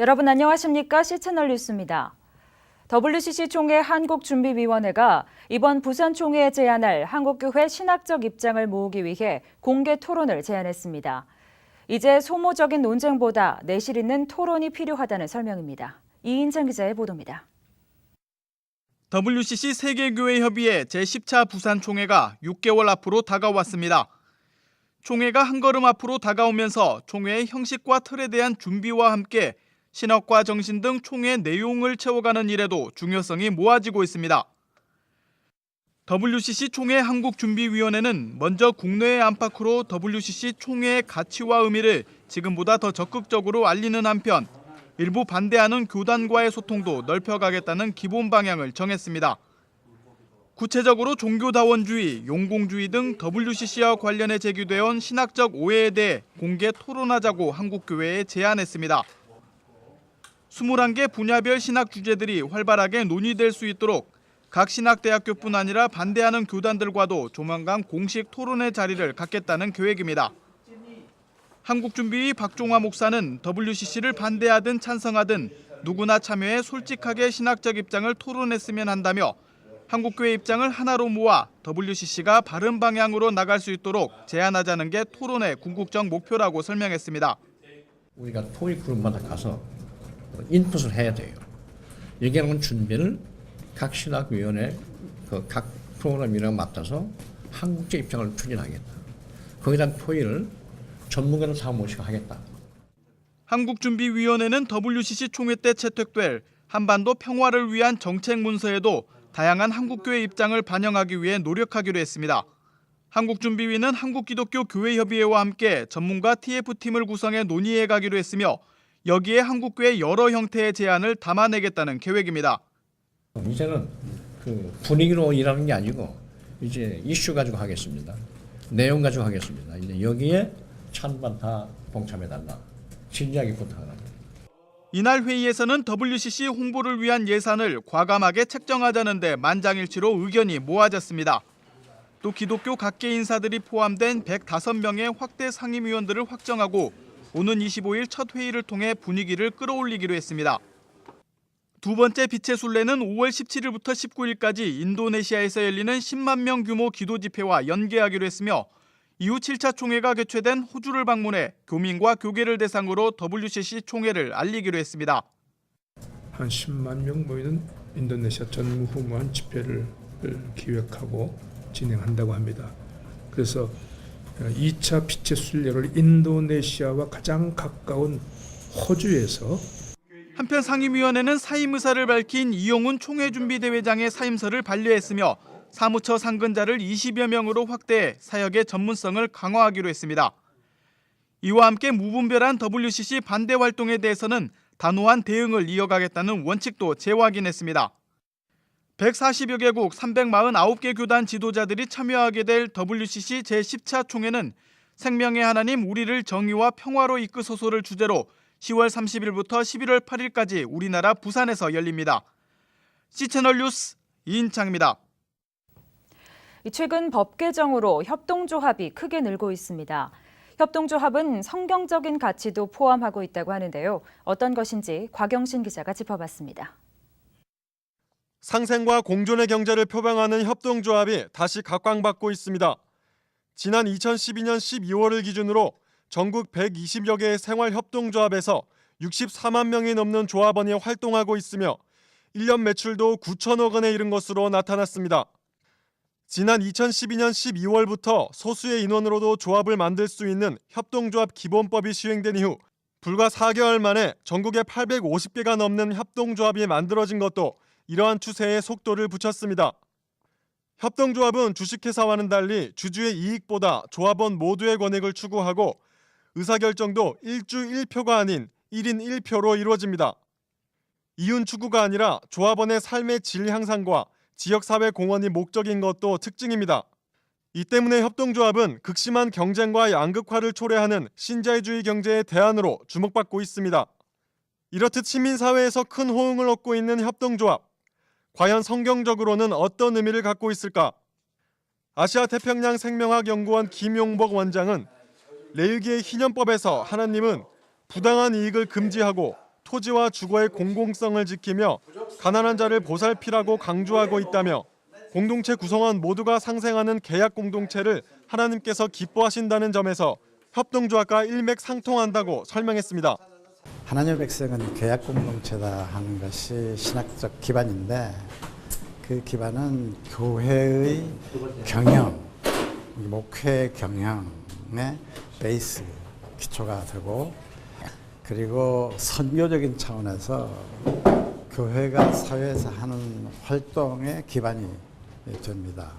여러분 안녕하십니까? C채널 뉴스입니다. WCC 총회 한국준비위원회가 이번 부산 총회에 제안할 한국교회 신학적 입장을 모으기 위해 공개 토론을 제안했습니다. 이제 소모적인 논쟁보다 내실 있는 토론이 필요하다는 설명입니다. 이인장 기자의 보도입니다. WCC 세계교회협의회 제10차 부산 총회가 6개월 앞으로 다가왔습니다. 총회가 한 걸음 앞으로 다가오면서 총회의 형식과 틀에 대한 준비와 함께 신학과 정신 등 총회 내용을 채워가는 일에도 중요성이 모아지고 있습니다. WCC 총회 한국준비위원회는 먼저 국내의 안팎으로 WCC 총회의 가치와 의미를 지금보다 더 적극적으로 알리는 한편 일부 반대하는 교단과의 소통도 넓혀가겠다는 기본 방향을 정했습니다. 구체적으로 종교다원주의, 용공주의 등 WCC와 관련해 제기되어 온 신학적 오해에 대해 공개 토론하자고 한국교회에 제안했습니다. 21개 분야별 신학 주제들이 활발하게 논의될 수 있도록 각 신학대학교뿐 아니라 반대하는 교단들과도 조만간 공식 토론의 자리를 갖겠다는 계획입니다. 한국준비위 박종화 목사는 WCC를 반대하든 찬성하든 누구나 참여해 솔직하게 신학적 입장을 토론했으면 한다며 한국교회 입장을 하나로 모아 WCC가 바른 방향으로 나갈 수 있도록 제안하자는 게 토론의 궁극적 목표라고 설명했습니다. 우리가 토익 그룹마다 가서 인풋을 해야 돼요. 얘기하는 준비를 각 신학위원회 각 프로그램이랑 맡아서 한국적 입장을 추진하겠다. 거기에 대한 토의를 전문가를 사고 모시고 하겠다. 한국준비위원회는 WCC 총회 때 채택될 한반도 평화를 위한 정책 문서에도 다양한 한국교회 입장을 반영하기 위해 노력하기로 했습니다. 한국준비위는 한국기독교교회협의회와 함께 전문가 TF팀을 구성해 논의해 가기로 했으며 여기에 한국교회 여러 형태의 제안을 담아내겠다는 계획입니다. 이제는 그 분위기로 일하는 게 아니고 이제 이슈 가지고 하겠습니다. 내용 가지고 하겠습니다. 이제 여기에 찬반 다 동참해달라. 진지하게 부탁합니다. 이날 회의에서는 WCC 홍보를 위한 예산을 과감하게 책정하자는 데 만장일치로 의견이 모아졌습니다. 또 기독교 각계 인사들이 포함된 105명의 확대 상임위원들을 확정하고 오는 25일 첫 회의를 통해 분위기를 끌어올리기로 했습니다. 두 번째 빛의 순례는 5월 17일부터 19일까지 인도네시아에서 열리는 10만 명 규모 기도 집회와 연계하기로 했으며 이후 7차 총회가 개최된 호주를 방문해 교민과 교계를 대상으로 WCC 총회를 알리기로 했습니다. 한 10만 명 모이는 인도네시아 전무후무한 집회를 기획하고 진행한다고 합니다. 그래서 2차 빛의 순례를 인도네시아와 가장 가까운 호주에서 한편 상임위원회는 사임 의사를 밝힌 이용훈 총회준비대회장의 사임서를 반려했으며 사무처 상근자를 20여 명으로 확대해 사역의 전문성을 강화하기로 했습니다. 이와 함께 무분별한 WCC 반대 활동에 대해서는 단호한 대응을 이어가겠다는 원칙도 재확인했습니다. 140여 개국 349개 교단 지도자들이 참여하게 될 WCC 제10차 총회는 생명의 하나님 우리를 정의와 평화로 이끄소서를 주제로 10월 30일부터 11월 8일까지 우리나라 부산에서 열립니다. C채널 뉴스 이인창입니다. 최근 법 개정으로 협동조합이 크게 늘고 있습니다. 협동조합은 성경적인 가치도 포함하고 있다고 하는데요. 어떤 것인지 곽영신 기자가 짚어봤습니다. 상생과 공존의 경제를 표방하는 협동조합이 다시 각광받고 있습니다. 지난 2012년 12월을 기준으로 전국 120여 개의 생활협동조합에서 64만 명이 넘는 조합원이 활동하고 있으며 1년 매출도 9천억 원에 이른 것으로 나타났습니다. 지난 2012년 12월부터 소수의 인원으로도 조합을 만들 수 있는 협동조합 기본법이 시행된 이후 불과 4개월 만에 전국에 850개가 넘는 협동조합이 만들어진 것도 이러한 추세에 속도를 붙였습니다. 협동조합은 주식회사와는 달리 주주의 이익보다 조합원 모두의 권익을 추구하고 의사결정도 1주 1표가 아닌 1인 1표로 이루어집니다. 이윤 추구가 아니라 조합원의 삶의 질 향상과 지역사회 공헌이 목적인 것도 특징입니다. 이 때문에 협동조합은 극심한 경쟁과 양극화를 초래하는 신자유주의 경제의 대안으로 주목받고 있습니다. 이렇듯 시민사회에서 큰 호응을 얻고 있는 협동조합. 과연 성경적으로는 어떤 의미를 갖고 있을까? 아시아태평양 생명학연구원 김용복 원장은 레위기의 희년법에서 하나님은 부당한 이익을 금지하고 토지와 주거의 공공성을 지키며 가난한 자를 보살피라고 강조하고 있다며 공동체 구성원 모두가 상생하는 계약 공동체를 하나님께서 기뻐하신다는 점에서 협동조합과 일맥상통한다고 설명했습니다. 하나님의 백성은 계약 공동체다 하는 것이 신학적 기반인데 그 기반은 교회의 경영, 목회 경영의 베이스, 기초가 되고 그리고 선교적인 차원에서 교회가 사회에서 하는 활동의 기반이 됩니다.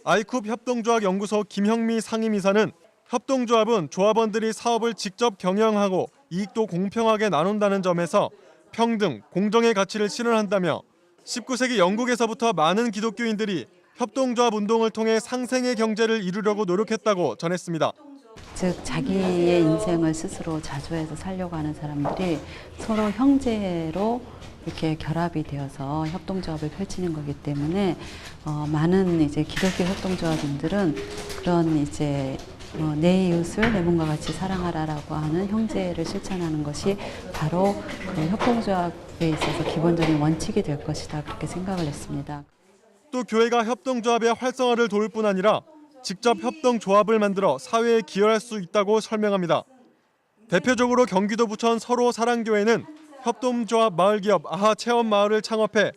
아이쿱 협동조합 연구소 김형미 상임이사는 협동조합은 조합원들이 사업을 직접 경영하고 이익도 공평하게 나눈다는 점에서 평등, 공정의 가치를 실현한다며 19세기 영국에서부터 많은 기독교인들이 협동조합 운동을 통해 상생의 경제를 이루려고 노력했다고 전했습니다. 즉 자기의 인생을 스스로 자주해서 살려고 하는 사람들이 서로 형제로 이렇게 결합이 되어서 협동조합을 펼치는 거기 때문에 많은 이제 기독교 협동조합인들은 그런 이제 내 이웃을 내 몸과 같이 사랑하라라고 하는 형제를 실천하는 것이 바로 그 협동조합에 있어서 기본적인 원칙이 될 것이다 그렇게 생각을 했습니다. 또 교회가 협동조합의 활성화를 도울 뿐 아니라 직접 협동조합을 만들어 사회에 기여할 수 있다고 설명합니다. 대표적으로 경기도 부천 서로 사랑교회는 협동조합 마을기업 아하 체험마을을 창업해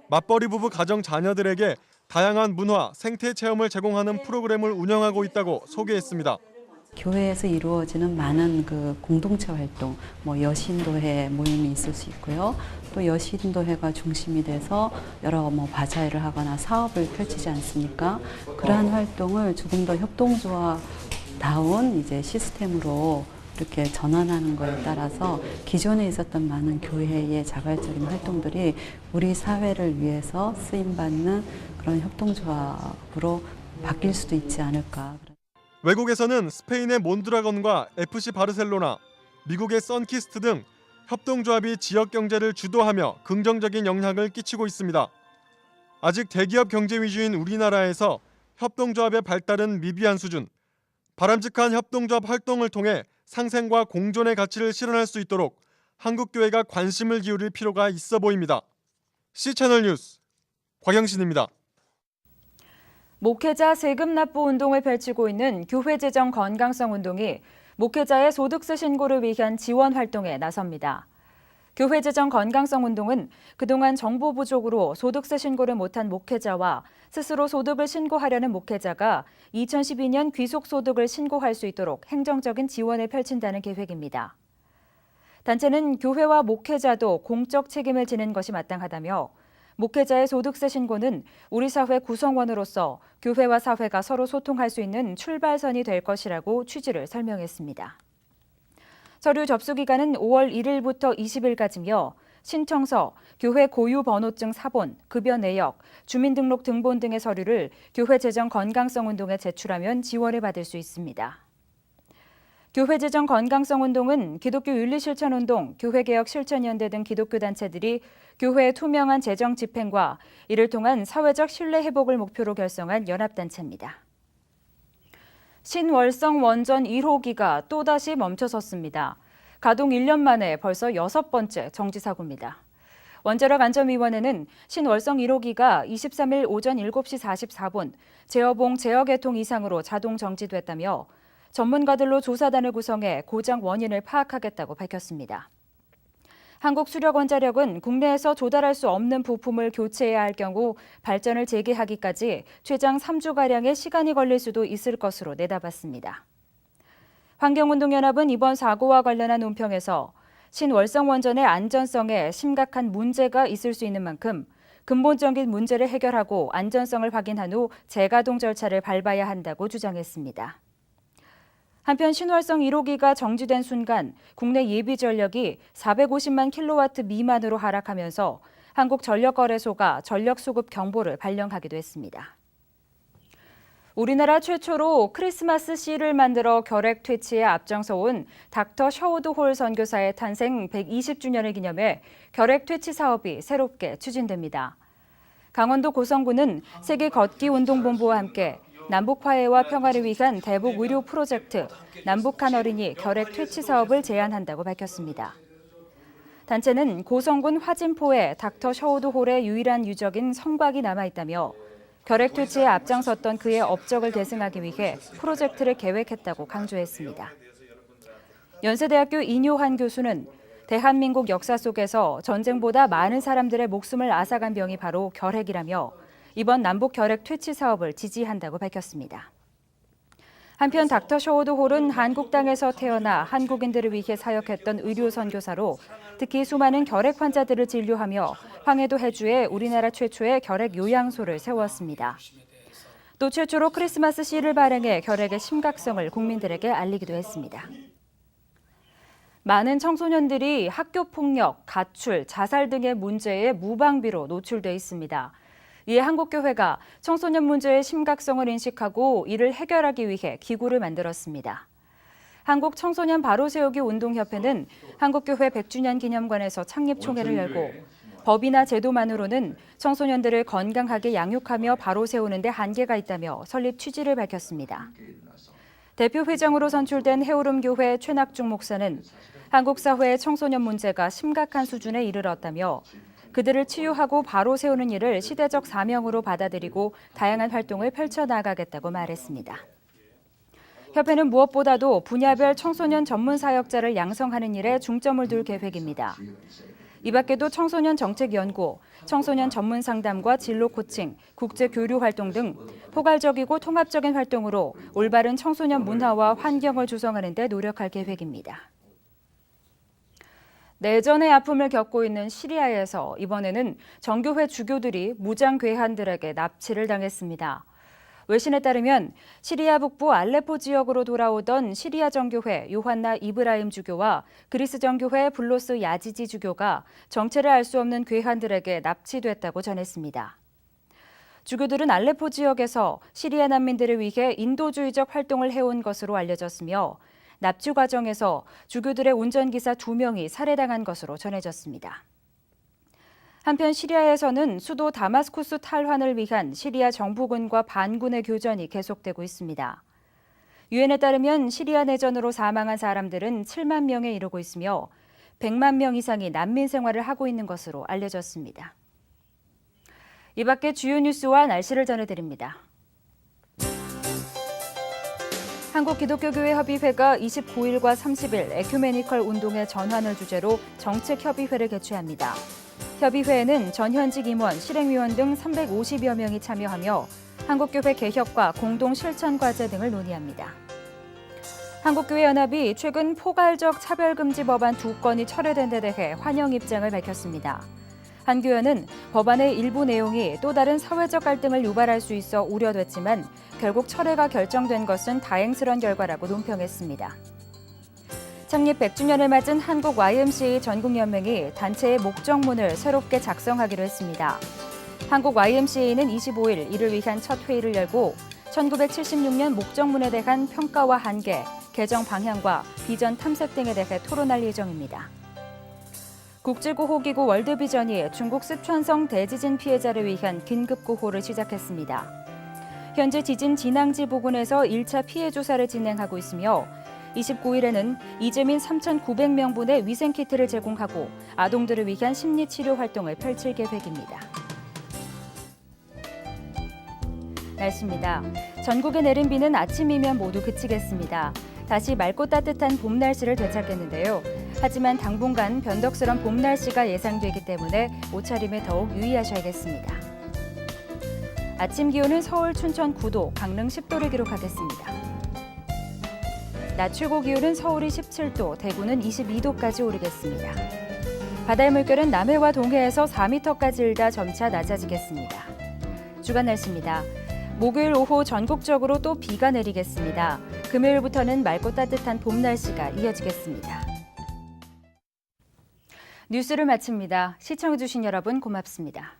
맞벌이 부부 가정 자녀들에게 다양한 문화, 생태 체험을 제공하는 프로그램을 운영하고 있다고 소개했습니다. 교회에서 이루어지는 많은 그 공동체 활동, 여신도회 모임이 있을 수 있고요. 또 여신도회가 중심이 돼서 여러 바자회를 하거나 사업을 펼치지 않습니까? 그러한 활동을 조금 더 협동조합다운 이제 시스템으로 이렇게 전환하는 것에 따라서 기존에 있었던 많은 교회의 자발적인 활동들이 우리 사회를 위해서 쓰임받는 그런 협동조합으로 바뀔 수도 있지 않을까. 외국에서는 스페인의 몬드라건과 FC 바르셀로나, 미국의 선키스트 등 협동조합이 지역 경제를 주도하며 긍정적인 영향을 끼치고 있습니다. 아직 대기업 경제 위주인 우리나라에서 협동조합의 발달은 미비한 수준. 바람직한 협동조합 활동을 통해 상생과 공존의 가치를 실현할 수 있도록 한국교회가 관심을 기울일 필요가 있어 보입니다. C채널 뉴스 곽영신입니다. 목회자 세금 납부 운동을 펼치고 있는 교회재정 건강성 운동이 목회자의 소득세 신고를 위한 지원 활동에 나섭니다. 교회재정 건강성 운동은 그동안 정보 부족으로 소득세 신고를 못한 목회자와 스스로 소득을 신고하려는 목회자가 2012년 귀속소득을 신고할 수 있도록 행정적인 지원을 펼친다는 계획입니다. 단체는 교회와 목회자도 공적 책임을 지는 것이 마땅하다며 목회자의 소득세 신고는 우리 사회 구성원으로서 교회와 사회가 서로 소통할 수 있는 출발선이 될 것이라고 취지를 설명했습니다. 서류 접수 기간은 5월 1일부터 20일까지며 신청서, 교회 고유 번호증 사본, 급여 내역, 주민등록 등본 등의 서류를 교회 재정 건강성 운동에 제출하면 지원을 받을 수 있습니다. 교회 재정 건강성 운동은 기독교 윤리실천운동, 교회개혁실천연대 등 기독교 단체들이 교회의 투명한 재정 집행과 이를 통한 사회적 신뢰 회복을 목표로 결성한 연합단체입니다. 신월성 원전 1호기가 또다시 멈춰섰습니다. 가동 1년 만에 벌써 6번째 정지 사고입니다. 원자력 안전위원회는 신월성 1호기가 23일 오전 7시 44분 제어봉 제어계통 이상으로 자동 정지됐다며 전문가들로 조사단을 구성해 고장 원인을 파악하겠다고 밝혔습니다. 한국수력원자력은 국내에서 조달할 수 없는 부품을 교체해야 할 경우 발전을 재개하기까지 최장 3주가량의 시간이 걸릴 수도 있을 것으로 내다봤습니다. 환경운동연합은 이번 사고와 관련한 논평에서 신월성 원전의 안전성에 심각한 문제가 있을 수 있는 만큼 근본적인 문제를 해결하고 안전성을 확인한 후 재가동 절차를 밟아야 한다고 주장했습니다. 한편 신월성 1호기가 정지된 순간 국내 예비 전력이 450만 킬로와트 미만으로 하락하면서 한국전력거래소가 전력 수급 경보를 발령하기도 했습니다. 우리나라 최초로 크리스마스 씨를 만들어 결핵 퇴치에 앞장서온 닥터 셔우드 홀 선교사의 탄생 120주년을 기념해 결핵 퇴치 사업이 새롭게 추진됩니다. 강원도 고성군은 세계 걷기 운동본부와 함께 남북 화해와 평화를 위한 대북 의료 프로젝트 남북한 어린이 결핵 퇴치 사업을 제안한다고 밝혔습니다. 단체는 고성군 화진포에 닥터 셔우드홀의 유일한 유적인 성곽이 남아있다며 결핵 퇴치에 앞장섰던 그의 업적을 계승하기 위해 프로젝트를 계획했다고 강조했습니다. 연세대학교 이뇨한 교수는 대한민국 역사 속에서 전쟁보다 많은 사람들의 목숨을 앗아간 병이 바로 결핵이라며 이번 남북 결핵 퇴치 사업을 지지한다고 밝혔습니다. 한편 닥터 셔우드홀은 한국 땅에서 태어나 한국인들을 위해 사역했던 의료 선교사로 특히 수많은 결핵 환자들을 진료하며 황해도 해주에 우리나라 최초의 결핵 요양소를 세웠습니다. 또 최초로 크리스마스 씨를 발행해 결핵의 심각성을 국민들에게 알리기도 했습니다. 많은 청소년들이 학교 폭력, 가출, 자살 등의 문제에 무방비로 노출돼 있습니다. 이에 한국교회가 청소년 문제의 심각성을 인식하고 이를 해결하기 위해 기구를 만들었습니다. 한국청소년 바로세우기 운동협회는 한국교회 100주년 기념관에서 창립총회를 열고 법이나 제도만으로는 청소년들을 건강하게 양육하며 바로세우는 데 한계가 있다며 설립 취지를 밝혔습니다. 대표 회장으로 선출된 해오름교회 최낙중 목사는 한국 사회의 청소년 문제가 심각한 수준에 이르렀다며 그들을 치유하고 바로 세우는 일을 시대적 사명으로 받아들이고 다양한 활동을 펼쳐나가겠다고 말했습니다. 협회는 무엇보다도 분야별 청소년 전문 사역자를 양성하는 일에 중점을 둘 계획입니다. 이 밖에도 청소년 정책 연구, 청소년 전문 상담과 진로 코칭, 국제 교류 활동 등 포괄적이고 통합적인 활동으로 올바른 청소년 문화와 환경을 조성하는 데 노력할 계획입니다. 내전의 아픔을 겪고 있는 시리아에서 이번에는 정교회 주교들이 무장 괴한들에게 납치를 당했습니다. 외신에 따르면 시리아 북부 알레포 지역으로 돌아오던 시리아 정교회 요한나 이브라임 주교와 그리스 정교회 블로스 야지지 주교가 정체를 알 수 없는 괴한들에게 납치됐다고 전했습니다. 주교들은 알레포 지역에서 시리아 난민들을 위해 인도주의적 활동을 해온 것으로 알려졌으며 납치 과정에서 주교들의 운전기사 2명이 살해당한 것으로 전해졌습니다. 한편 시리아에서는 수도 다마스쿠스 탈환을 위한 시리아 정부군과 반군의 교전이 계속되고 있습니다. 유엔에 따르면 시리아 내전으로 사망한 사람들은 7만 명에 이르고 있으며 100만 명 이상이 난민 생활을 하고 있는 것으로 알려졌습니다. 이 밖에 주요 뉴스와 날씨를 전해드립니다. 한국기독교교회협의회가 29일과 30일 에큐메니컬 운동의 전환을 주제로 정책협의회를 개최합니다. 협의회에는 전현직 임원, 실행위원 등 350여 명이 참여하며 한국교회 개혁과 공동실천과제 등을 논의합니다. 한국교회연합이 최근 포괄적 차별금지 법안 2건이 철회된 데 대해 환영 입장을 밝혔습니다. 한 교회는 법안의 일부 내용이 또 다른 사회적 갈등을 유발할 수 있어 우려됐지만 결국 철회가 결정된 것은 다행스러운 결과라고 논평했습니다. 창립 100주년을 맞은 한국 YMCA 전국연맹이 단체의 목적문을 새롭게 작성하기로 했습니다. 한국 YMCA는 25일 이를 위한 첫 회의를 열고 1976년 목적문에 대한 평가와 한계, 개정 방향과 비전 탐색 등에 대해 토론할 예정입니다. 국제구호기구 월드비전이 중국 쓰촨성 대지진 피해자를 위한 긴급구호를 시작했습니다. 현재 지진 진앙지 부근에서 1차 피해 조사를 진행하고 있으며 29일에는 이재민 3,900명분의 위생키트를 제공하고 아동들을 위한 심리치료 활동을 펼칠 계획입니다. 날씨입니다. 전국에 내린 비는 아침이면 모두 그치겠습니다. 다시 맑고 따뜻한 봄 날씨를 되찾겠는데요. 하지만 당분간 변덕스런 봄 날씨가 예상되기 때문에 옷차림에 더욱 유의하셔야겠습니다. 아침 기온은 서울, 춘천 9도, 강릉 10도를 기록하겠습니다. 낮 최고 기온은 서울이 17도, 대구는 22도까지 오르겠습니다. 바다의 물결은 남해와 동해에서 4m까지 일다 점차 낮아지겠습니다. 주간 날씨입니다. 목요일 오후 전국적으로 또 비가 내리겠습니다. 금요일부터는 맑고 따뜻한 봄 날씨가 이어지겠습니다. 뉴스를 마칩니다. 시청해주신 여러분 고맙습니다.